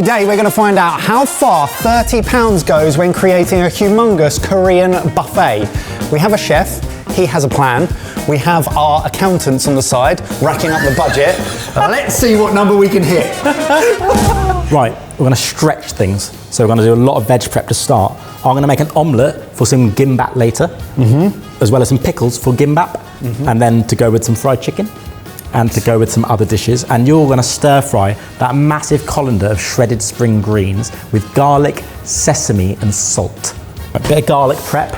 Today we're going to find out how far £30 goes when creating a humongous Korean buffet. We have a chef, he has a plan. We have our accountants on the side, racking up the budget. Let's see what number we can hit. Right, we're going to stretch things. So we're going to do a lot of veg prep to start. I'm going to make an omelette for some gimbap later, as well as some pickles for gimbap, and then to go with some fried chicken, and to go with some other dishes. And you're going to stir fry that massive colander of shredded spring greens with garlic, sesame, and salt. A bit of garlic prep.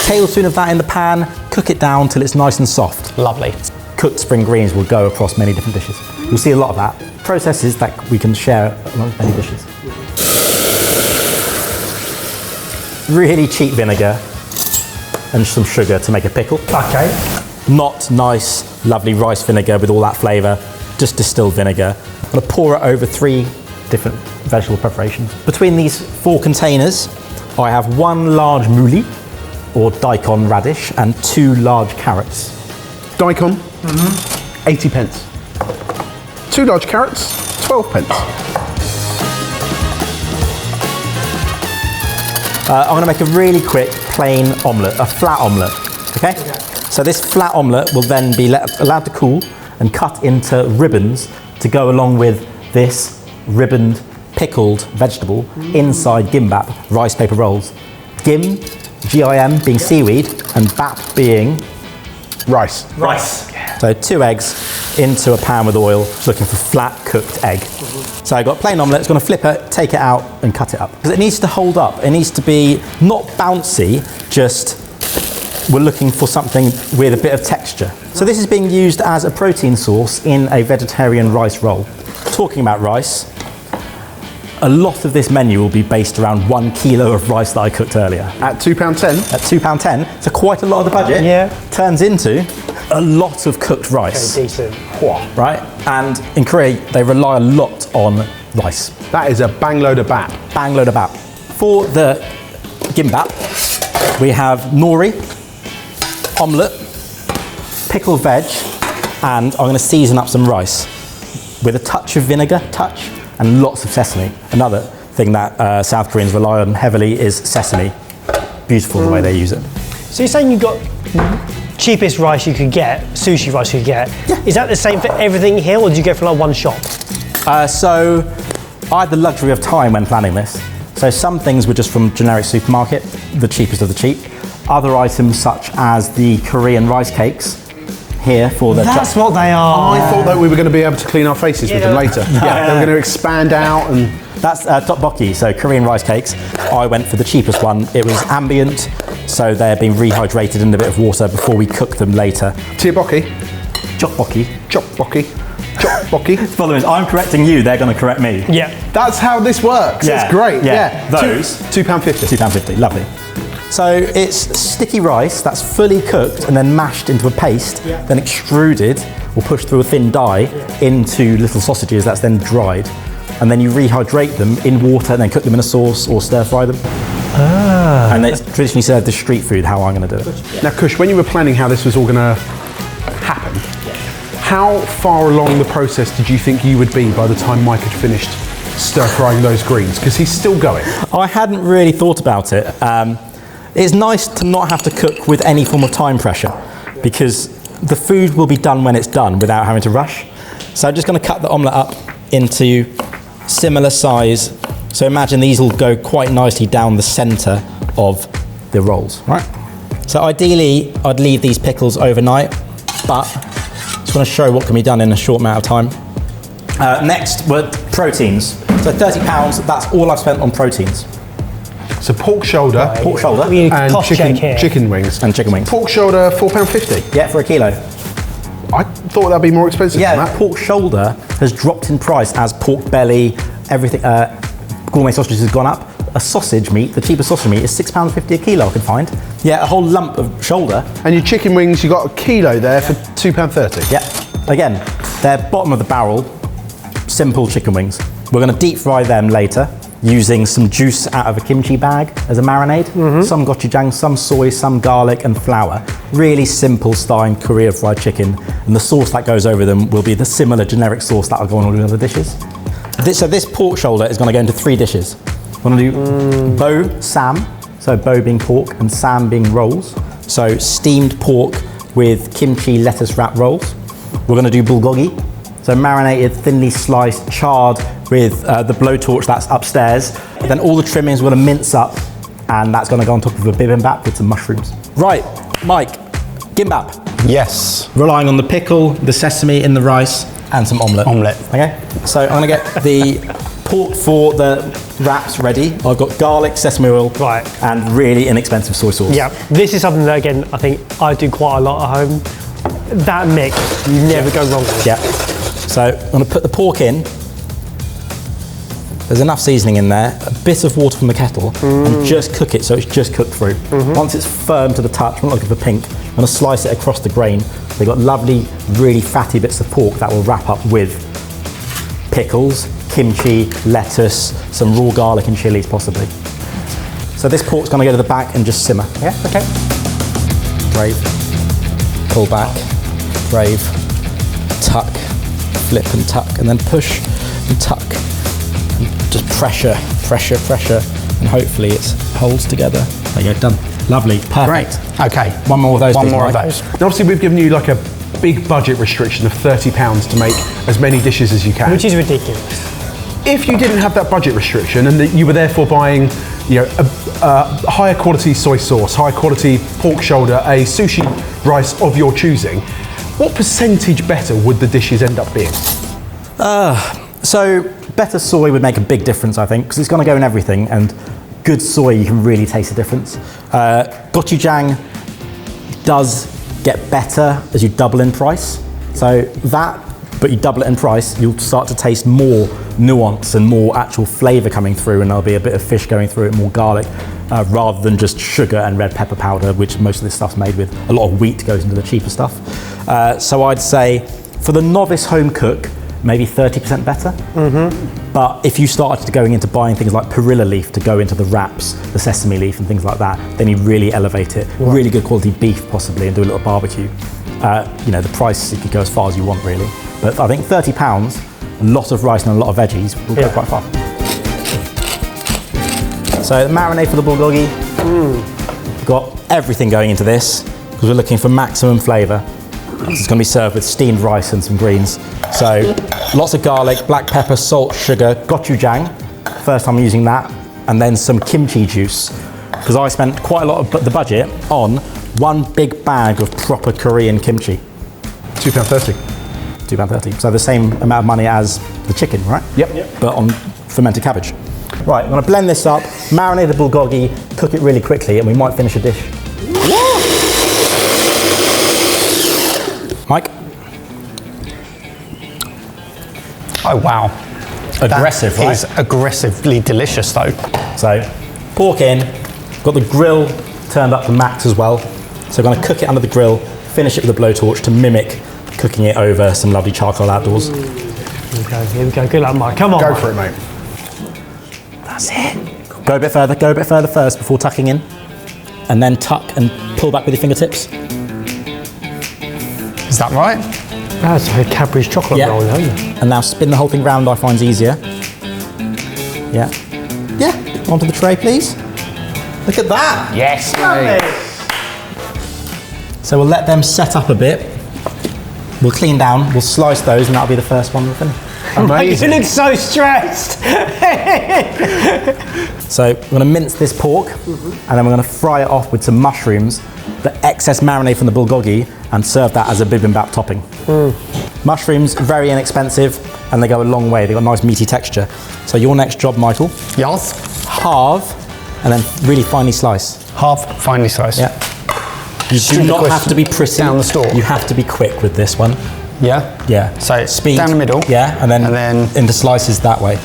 Tablespoon of that in the pan, cook it down till it's nice and soft. Lovely. Cooked spring greens will go across many different dishes. You'll see a lot of that. Processes that we can share amongst many dishes. Really cheap vinegar and some sugar to make a pickle. Okay. Not nice, lovely rice vinegar with all that flavour, just distilled vinegar. I'm going to pour it over 3 different vegetable preparations. Between these 4 containers, I have 1 large mouli, or daikon radish, and 2 large carrots. Daikon, 80 pence. 2 large carrots, 12 pence. I'm going to make a really quick plain omelette, a flat omelette, okay? So this flat omelette will then be allowed to cool and cut into ribbons to go along with this ribboned pickled vegetable inside gimbap rice paper rolls. Gim, G-I-M being seaweed, and bap being Rice. So 2 eggs into a pan with oil, looking for flat cooked egg. So I've got plain omelette, it's going to flip it, take it out and cut it up. Because it needs to hold up, it needs to be not bouncy, just we're looking for something with a bit of texture. So this is being used as a protein source in a vegetarian rice roll. Talking about rice, a lot of this menu will be based around 1 kilo of rice that I cooked earlier. At £2.10? At £2.10, so quite a lot of the budget. Yeah. Turns into a lot of cooked rice. Okay, decent. Right? And in Korea, they rely a lot on rice. That is a bang load of bap. Bang load of bap. For the gimbap, we have nori, omelette, pickled veg, and I'm going to season up some rice with a touch of vinegar, and lots of sesame. Another thing that South Koreans rely on heavily is sesame. Beautiful the way they use it. So you're saying you got cheapest rice you could get, sushi rice you could get. Yeah. Is that the same for everything here, or did you go for like one shop? So I had the luxury of time when planning this. So some things were just from generic supermarket, the cheapest of the cheap. Other items such as the Korean rice cakes here for the... That's what they are. I thought that we were going to be able to clean our faces with them later. Yeah, they were going to expand out and... That's Tteokbokki, so Korean rice cakes. I went for the cheapest one. It was ambient, so they're being rehydrated in a bit of water before we cook them later. Tteokbokki. Tteokbokki. Tteokbokki. Problem is, I'm correcting you, they're going to correct me. Yeah. That's how this works. Yeah. It's great. Yeah. Those. £2.50. £2.50, lovely. So it's sticky rice that's fully cooked and then mashed into a paste, then extruded or pushed through a thin die into little sausages that's then dried. And then you rehydrate them in water and then cook them in a sauce or stir fry them. And it's traditionally served as street food, how I'm going to do it. Now, Kush, when you were planning how this was all going to happen, how far along the process did you think you would be by the time Mike had finished stir frying those greens? Because he's still going. I hadn't really thought about it. It's nice to not have to cook with any form of time pressure because the food will be done when it's done without having to rush. So I'm just going to cut the omelette up into similar size. So imagine these will go quite nicely down the centre of the rolls, right? So ideally, I'd leave these pickles overnight, but just want to show what can be done in a short amount of time. Next were proteins. So £30, that's all I've spent on proteins. So pork shoulder, and chicken wings. And chicken wings. Pork shoulder, £4.50. Yeah, for a kilo. I thought that'd be more expensive than that. Pork shoulder has dropped in price as pork belly, everything, gourmet sausages has gone up. A sausage meat, the cheapest sausage meat, is £6.50 a kilo I can find. Yeah, a whole lump of shoulder. And your chicken wings, you got a kilo there for £2.30. Yeah, again, they're bottom of the barrel, simple chicken wings. We're going to deep fry them later using some juice out of a kimchi bag as a marinade. Some gochujang, some soy, some garlic and flour. Really simple style Korean fried chicken. And the sauce that goes over them will be the similar generic sauce that will go on all the other dishes. So this pork shoulder is going to go into 3 dishes. We're going to do bo sam, so bo being pork and sam being rolls. So steamed pork with kimchi lettuce wrap rolls. We're going to do bulgogi, so marinated, thinly sliced, charred with the blowtorch that's upstairs. Then all the trimmings we're going to mince up, and that's going to go on top of a bibimbap with some mushrooms. Right, Mike, gimbap. Yes. Relying on the pickle, the sesame in the rice, and some omelette. Omelette. Okay, so I'm gonna get the pork for the wraps ready. I've got garlic, sesame oil, Right. and really inexpensive soy sauce. Yeah, this is something that, again, I think I do quite a lot at home. That mix, you never go wrong with. Yeah. So I'm gonna put the pork in. There's enough seasoning in there, a bit of water from the kettle, and just cook it so it's just cooked through. Once it's firm to the touch, we're not looking for pink, I'm gonna slice it across the grain. So you've got lovely, really fatty bits of pork that will wrap up with pickles, kimchi, lettuce, some raw garlic and chilies possibly. So this pork's gonna go to the back and just simmer. Yeah, okay. Brave, pull back, brave, tuck, flip and tuck, and then push and tuck. Just pressure, pressure, pressure, and hopefully it holds together. There you go, done. Lovely, perfect. Great. Okay. One more of those. One please, more of Mike. those. And obviously we've given you like a big budget restriction of £30 to make as many dishes as you can. Which is ridiculous. If you didn't have that budget restriction and that you were therefore buying, a higher quality soy sauce, high quality pork shoulder, a sushi rice of your choosing, what percentage better would the dishes end up being? So better soy would make a big difference, I think, because it's going to go in everything, and good soy, you can really taste the difference. Gochujang does get better as you double in price. So that, but you double it in price, you'll start to taste more nuance and more actual flavour coming through, and there'll be a bit of fish going through it, more garlic, rather than just sugar and red pepper powder, which most of this stuff's made with. A lot of wheat goes into the cheaper stuff. So I'd say for the novice home cook, maybe 30% better. But if you started going into buying things like perilla leaf to go into the wraps, the sesame leaf and things like that, then you really elevate it. Right. Really good quality beef possibly, and do a little barbecue. The price, you could go as far as you want really. But I think £30, a lot of rice and a lot of veggies will go quite far. So the marinade for the bulgogi. We've got everything going into this because we're looking for maximum flavour. It's going to be served with steamed rice and some greens. So lots of garlic, black pepper, salt, sugar, gochujang, first time using that, and then some kimchi juice. Because I spent quite a lot of the budget on one big bag of proper Korean kimchi. £2.30. £2.30. So the same amount of money as the chicken, right? Yep. But on fermented cabbage. Right, I'm going to blend this up, marinate the bulgogi, cook it really quickly, and we might finish a dish. Mike? Oh, wow. Aggressive, That right? is aggressively delicious, though. So, pork in, got the grill turned up to max as well. So we're going to cook it under the grill, finish it with a blowtorch to mimic cooking it over some lovely charcoal outdoors. Okay, here we go. Good luck, Mike. Come on. Go Mike. for it, mate. That's it. Go a bit further first before tucking in. And then tuck and pull back with your fingertips. Is that right? That's like a Cadbury's chocolate roll, isn't it? And now spin the whole thing round, I find easier. Yeah. Yeah, onto the tray, please. Look at that. Yes. So we'll let them set up a bit. We'll clean down, we'll slice those, and that'll be the first one we'll finish. Amazing. You look so stressed. So we're going to mince this pork, and then we're going to fry it off with some mushrooms, the excess marinade from the bulgogi, and serve that as a bibimbap topping. Mushrooms, very inexpensive, and they go a long way. They've got a nice meaty texture. So your next job, Michael, Yes. halve, and then really finely slice. Half finely sliced. Yeah. You do not have to be pretty. Down the stalk. You have to be quick with this one. Yeah? Yeah. So it's speed. down the middle. Yeah, and then into slices that way.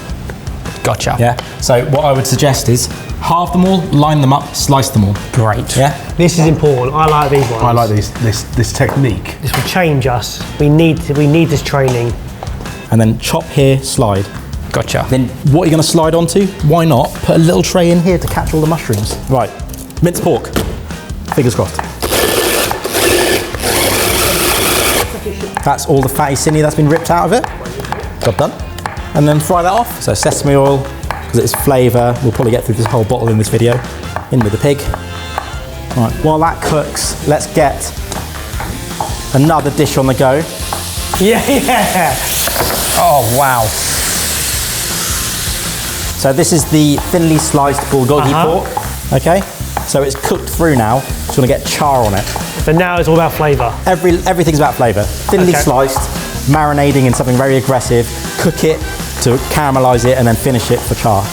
Gotcha. Yeah. So what I would suggest is halve them all, line them up, slice them all. Great. Yeah. This is important. I like these ones. I like this technique. This will change us. We need this training. And then chop here, slide. Gotcha. Then what you're going to slide onto, why not put a little tray in here to catch all the mushrooms. Right, minced pork, fingers crossed. That's all the fatty sinew that's been ripped out of it. Job done. and then fry that off. So sesame oil, because it's flavour. We'll probably get through this whole bottle in this video. In with the pig. Right, while that cooks, let's get another dish on the go. Yeah. Oh, wow. So this is the thinly sliced Bulgogi pork. Okay, so it's cooked through now. It's going to get char on it. But now it's all about flavour. Everything's about flavour. Thinly sliced, marinating in something very aggressive. Cook it to caramelise it, and then finish it for char.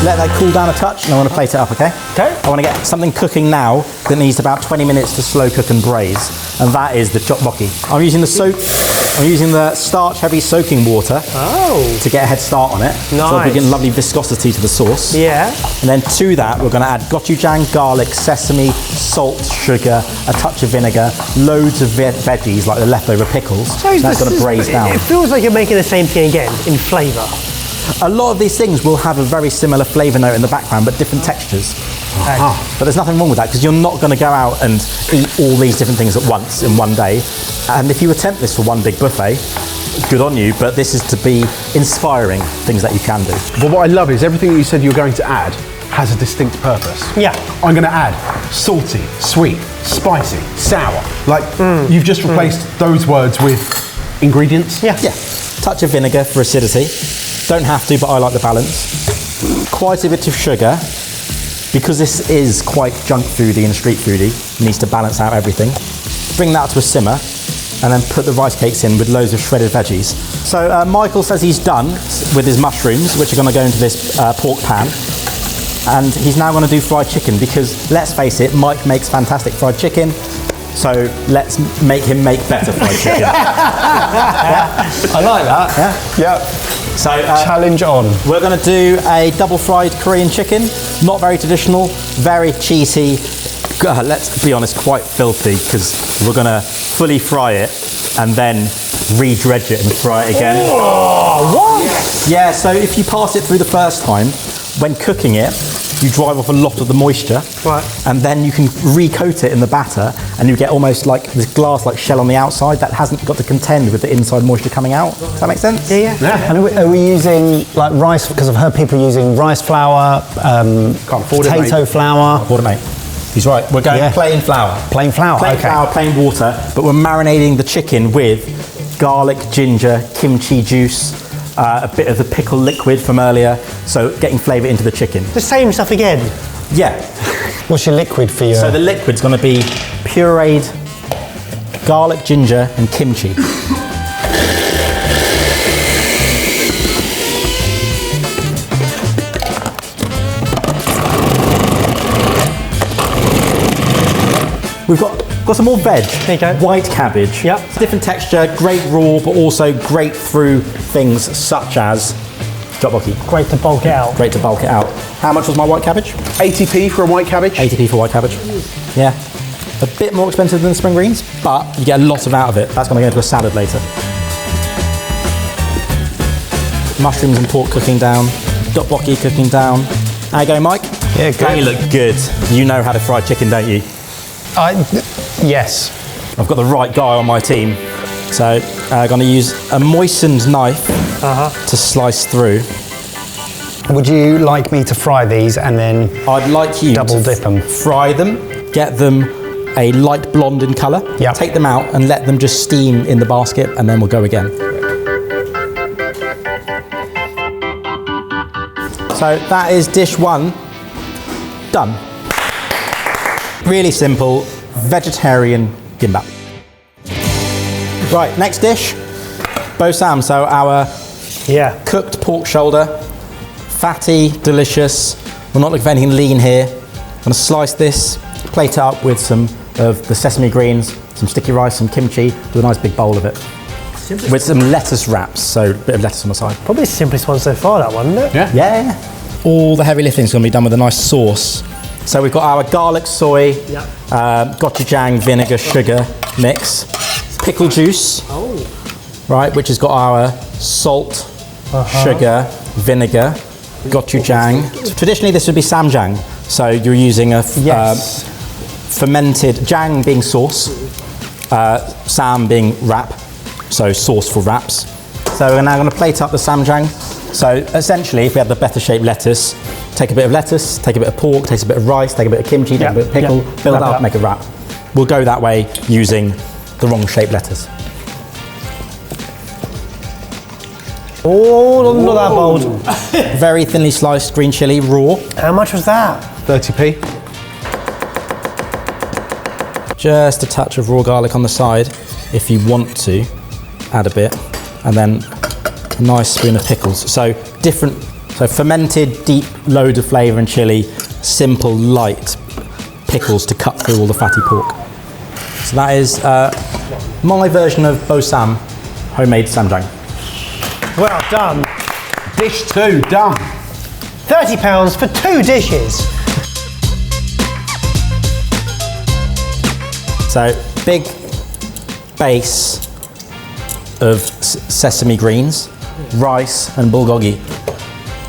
Let that cool down a touch, and I want to plate it up, okay? Okay. I want to get something cooking now that needs about 20 minutes to slow cook and braise, and that is the Tteokbokki. I'm using the starch-heavy soaking water to get a head start on it. Nice. So we're getting lovely viscosity to the sauce. Yeah. And then to that, we're going to add gochujang, garlic, sesame, salt, sugar, a touch of vinegar, loads of veggies like the leftover pickles. So that's going to braise down. It feels like you're making the same thing again in flavour. A lot of these things will have a very similar flavour note in the background, but different textures. But there's nothing wrong with that, because you're not going to go out and eat all these different things at once in one day. And if you attempt this for one big buffet, good on you, but this is to be inspiring things that you can do. But what I love is everything that you said you were going to add has a distinct purpose. Yeah. I'm going to add salty, sweet, spicy, sour. Like, you've just replaced those words with ingredients. Yeah. Yeah. Touch of vinegar for acidity. Don't have to, but I like the balance. Quite a bit of sugar, because this is quite junk foody and street foody. It needs to balance out everything. Bring that to a simmer, and then put the rice cakes in with loads of shredded veggies. So Michael says he's done with his mushrooms, which are going to go into this pork pan. And he's now going to do fried chicken, because let's face it, Mike makes fantastic fried chicken. So let's make him make better fried chicken. I like that. Yeah? Yep. So Challenge on. we're going to do a double fried Korean chicken. Not very traditional, very cheesy. Let's be honest, quite filthy, because we're going to fully fry it and then re-dredge it and fry it again. Oh, what? Yeah, so if you pass it through the first time, when cooking it, you drive off a lot of the moisture, and then you can recoat it in the batter, and you get almost like this glass-like shell on the outside that hasn't got to contend with the inside moisture coming out. Does that make sense? Yeah. And are we using like rice? Because I've heard people using rice flour, potato flour. Afford it, mate. He's right. We're going plain flour. Plain flour. Plain flour, plain water, but we're marinating the chicken with garlic, ginger, kimchi juice, a bit of the pickle liquid from earlier, so getting flavour into the chicken. The same stuff again. Yeah. What's your liquid for your? So the liquid's going to be pureed garlic, ginger, and kimchi. We've got some more veg. There you go. White cabbage. Yep. Different texture, great raw, but also great through things such as Tteokbokki. Great to bulk it out. Great to bulk it out. How much was my white cabbage? 80p for a white cabbage. 80p for white cabbage. Yeah. A bit more expensive than the spring greens, but you get a lot out of it. That's going to go into a salad later. Mushrooms and pork cooking down. Tteokbokki cooking down. How you going, Mike? Yeah, good. Don't you look good? You know how to fry chicken, don't you? Yes. I've got the right guy on my team. So I'm going to use a moistened knife to slice through. Would you like me to fry these and then I'd like you double to dip them? fry them, get them a light blonde in colour, Yep. take them out and let them just steam in the basket, and then we'll go again. So that is dish one done. Really simple, vegetarian gimbap. Right, next dish, Bosam. So our cooked pork shoulder, fatty, delicious. We're not looking for anything lean here. I'm gonna slice this, plate it up with some of the sesame greens, some sticky rice, some kimchi, do a nice big bowl of it. With some lettuce wraps, so a bit of lettuce on the side. Probably the simplest one so far, that one, isn't it? Yeah. Yeah. All the heavy lifting is going to be done with a nice sauce. So we've got our garlic, soy, gochujang, vinegar, sugar mix, pickle juice, right, which has got our salt, sugar, vinegar, gochujang. Traditionally, this would be samjang. So you're using a Yes. fermented, jang being sauce, sam being wrap, so sauce for wraps. So we're now going to plate up the samjang. So essentially, if we have the better shaped lettuce, take a bit of lettuce, take a bit of pork, take a bit of rice, take a bit of kimchi, take a bit of pickle, build it up, make a wrap. We'll go that way using the wrong shaped lettuce. Oh, not that bold. Very thinly sliced green chilli, raw. How much was that? 30p. Just a touch of raw garlic on the side, if you want to, add a bit, and then a nice spoon of pickles. So fermented, deep load of flavour and chilli, simple, light pickles to cut through all the fatty pork. So that is my version of Bo Sam, homemade samjang. Well done. Dish 2, done. £30 for 2 dishes. So big base of sesame greens, rice and bulgogi.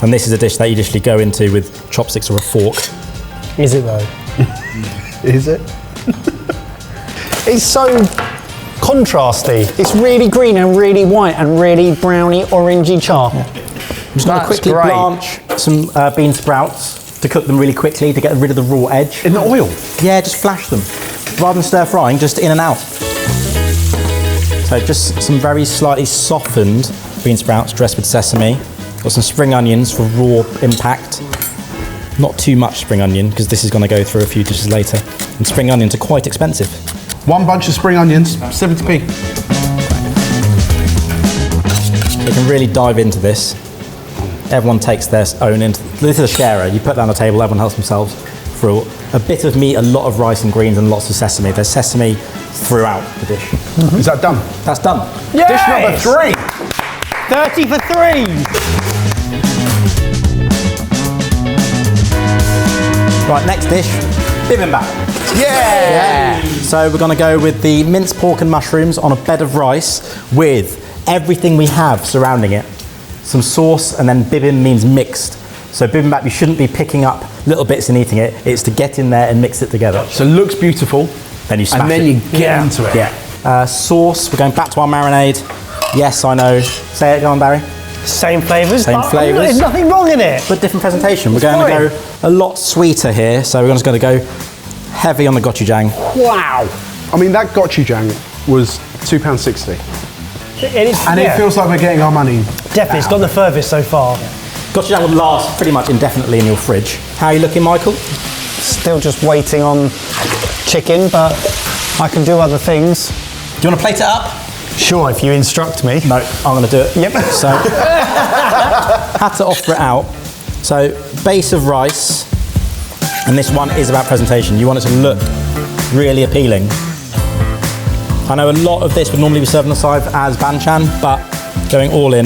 And this is a dish that you usually go into with chopsticks or a fork. Is it though? Is it? It's so contrasty. It's really green and really white and really browny, orangey char. I'm just going to quickly blanch some bean sprouts to cook them really quickly to get rid of the raw edge. In the oil? Yeah, just flash them. Rather than stir frying, just in and out. So just some very slightly softened bean sprouts dressed with sesame. Got some spring onions for raw impact. Not too much spring onion because this is going to go through a few dishes later. And spring onions are quite expensive. 1 bunch of spring onions, 70p. You can really dive into this. Everyone takes their own into this is a sharer. You put that on the table, everyone helps themselves through a bit of meat, a lot of rice and greens, and lots of sesame. There's sesame throughout the dish. Is that done? That's done. Yes! Dish number 3. 30 for 3. Right, next dish, bibimbap. Yeah! So we're going to go with the minced pork and mushrooms on a bed of rice with everything we have surrounding it. Some sauce, and then bibim means mixed. So bibimbap, you shouldn't be picking up little bits and eating it. It's to get in there and mix it together. So it looks beautiful. Then you smash and then it. you get into it. Yeah. Sauce, we're going back to our marinade. Yes, I know. Say it, go on, Barry. Same flavours. Same but flavours. There's nothing wrong in it. But different presentation. We're going to go a lot sweeter here. So we're just going to go heavy on the gochujang. Wow. I mean, that gochujang was £2.60. And it feels like we're getting our money. Definitely, it's gone the furthest so far. Gochujang will last pretty much indefinitely in your fridge. How are you looking, Michael? Still just waiting on chicken, but I can do other things. Do you want to plate it up? Sure, if you instruct me. No, I'm going to do it. Yep. So, had to offer it out. So, base of rice, and this one is about presentation. You want it to look really appealing. I know a lot of this would normally be served on the side as banchan, but going all in,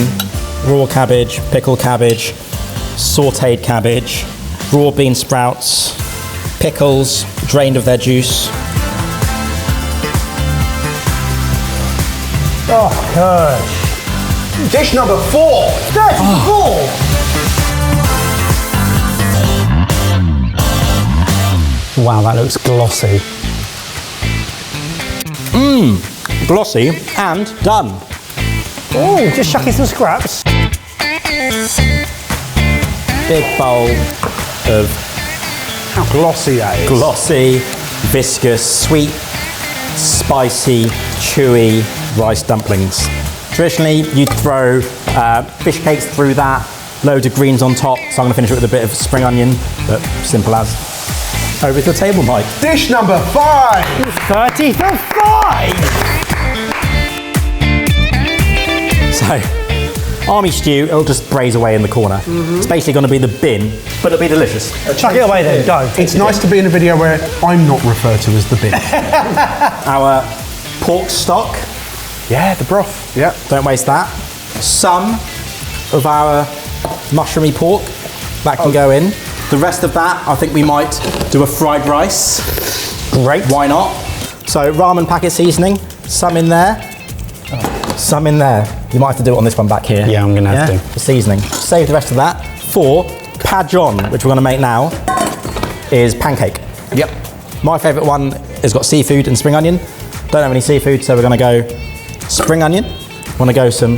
raw cabbage, pickled cabbage, sautéed cabbage, raw bean sprouts, pickles, drained of their juice. Oh, gosh. Dish number 4. 34! Wow, that looks glossy. Glossy and done. Oh, just shucking some scraps. Big bowl of How glossy that is. glossy, viscous, sweet, spicy, chewy rice dumplings. Traditionally, you'd throw fish cakes through that, loads of greens on top, so I'm going to finish it with a bit of spring onion, but simple as. Over to the table, Mike. Dish number 5. 30 for 5! So, army stew, it'll just braise away in the corner. It's basically going to be the bin, but it'll be delicious. Chuck it away then, go. It's nice to be in a video where I'm not referred to as the bin. Our pork stock, Yeah, the broth. Yeah. don't waste that. Some of our mushroomy pork, that can go in. The rest of that, I think we might do a fried rice. Great. Why not? So ramen packet seasoning, some in there, some in there. You might have to do it on this one back here. Yeah, I'm gonna have to. The seasoning. Save the rest of that for pajon, which we're gonna make now. is pancake. Yep. My favourite one has got seafood and spring onion. Don't have any seafood, so we're going to go spring onion. We're going to go some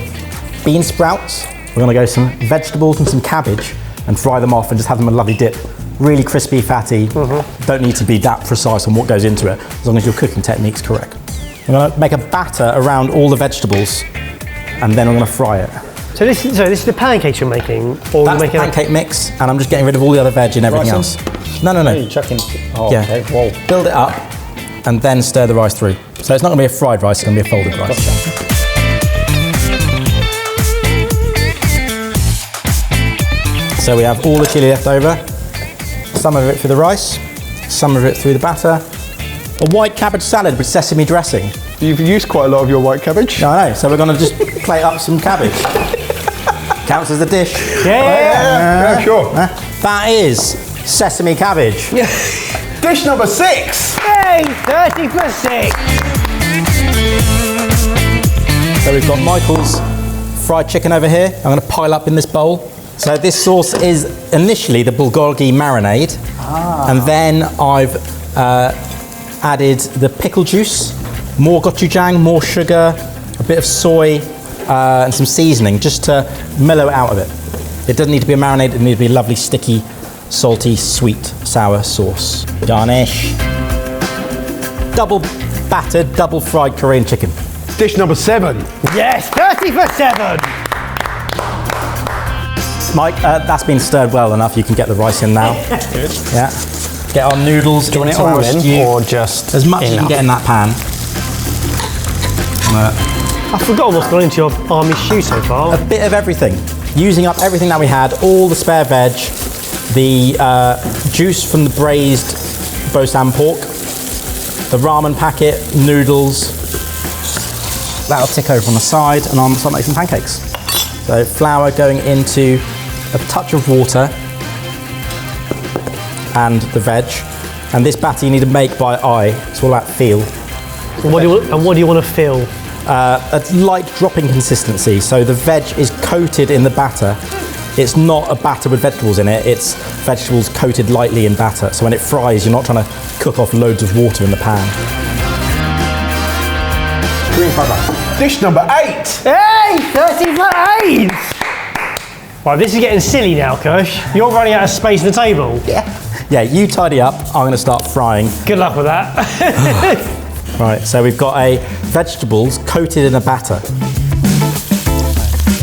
bean sprouts. We're going to go some vegetables and some cabbage and fry them off and just have them a lovely dip. Really crispy, fatty. Don't need to be that precise on what goes into it, as long as your cooking technique's correct. We're going to make a batter around all the vegetables, and then we're going to fry it. So this is the pancakes you're making, or That's you're the making pancake mix, and I'm just getting rid of all the other veg and everything Rice else. No. You're chucking. Oh, Yeah. okay. Whoa. Build it up, and then stir the rice through. So it's not going to be a fried rice, it's going to be a folded rice. Gotcha. So we have all the chili left over, some of it through the rice, some of it through the batter. A white cabbage salad with sesame dressing. You've used quite a lot of your white cabbage. No, I know, so we're going to just plate up some cabbage. Counts as a dish. Yeah, sure. That is sesame cabbage. Dish number 6. Hey, 30 for 6. So we've got Michael's fried chicken over here. I'm going to pile up in this bowl. So this sauce is initially the Bulgogi marinade, and then I've added the pickle juice, more gochujang, more sugar, a bit of soy, and some seasoning just to mellow it out of it. It doesn't need to be a marinade, it needs to be a lovely, sticky, salty, sweet, sour sauce. Garnish. Double battered, double fried Korean chicken. Dish number 7. Yes, 30 for 7. Mike, that's been stirred well enough. You can get the rice in now. Good. Yeah. Get our noodles. Do you want it into all our in, stew. or just As much as you can enough? get in that pan. I've forgotten what's gone into your army stew so far. A bit of everything. Using up everything that we had, all the spare veg, the juice from the braised Bosan pork, the ramen packet, noodles. That'll tick over on the side, and I'll start making some pancakes. So flour going into a touch of water and the veg. And this batter you need to make by eye. It's all about feel. What do you want to feel? A light dropping consistency. So the veg is coated in the batter. It's not a batter with vegetables in it. It's vegetables coated lightly in batter. So when it fries, you're not trying to cook off loads of water in the pan. Green fried rice. Dish number 8. Hey, 30 for 8. Right, this is getting silly now, Kush. You're running out of space on the table. Yeah, you tidy up. I'm going to start frying. Good luck with that. Right, so we've got vegetables coated in a batter.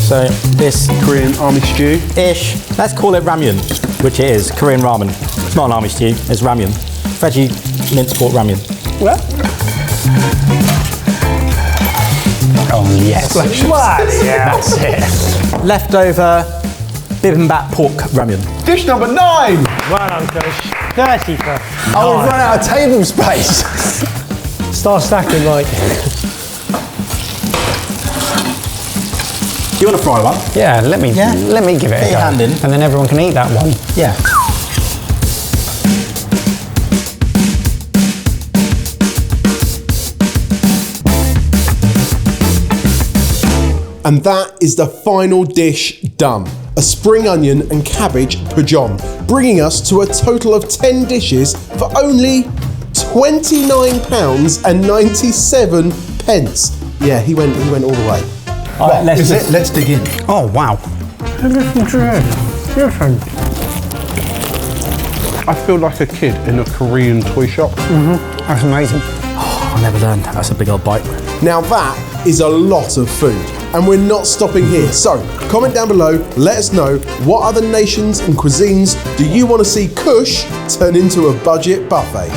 So this Korean army stew. ish, let's call it ramyun, which it is, Korean ramen. It's not an army stew, it's ramyun. Veggie minced pork ramyun. Oh yes. What? Yeah, that's it. Leftover bibimbap pork ramyun. Dish number 9. Well done, Kush. 30 for 9. Oh, we've run out of table space. Start stacking, like. Do you want to fry one? Yeah, let me give it Get a your go. hand in. And then everyone can eat that one. Yeah. And that is the final dish done. A spring onion and cabbage pujom, bringing us to a total of 10 dishes for only £29.97. Yeah, he went all the way. Right, Let's dig in. Oh wow. I feel like a kid in a Korean toy shop. That's amazing. I never learned. That's a big old bite. Now that is a lot of food, and we're not stopping here. So comment down below, let us know what other nations and cuisines do you want to see Kush turn into a budget buffet.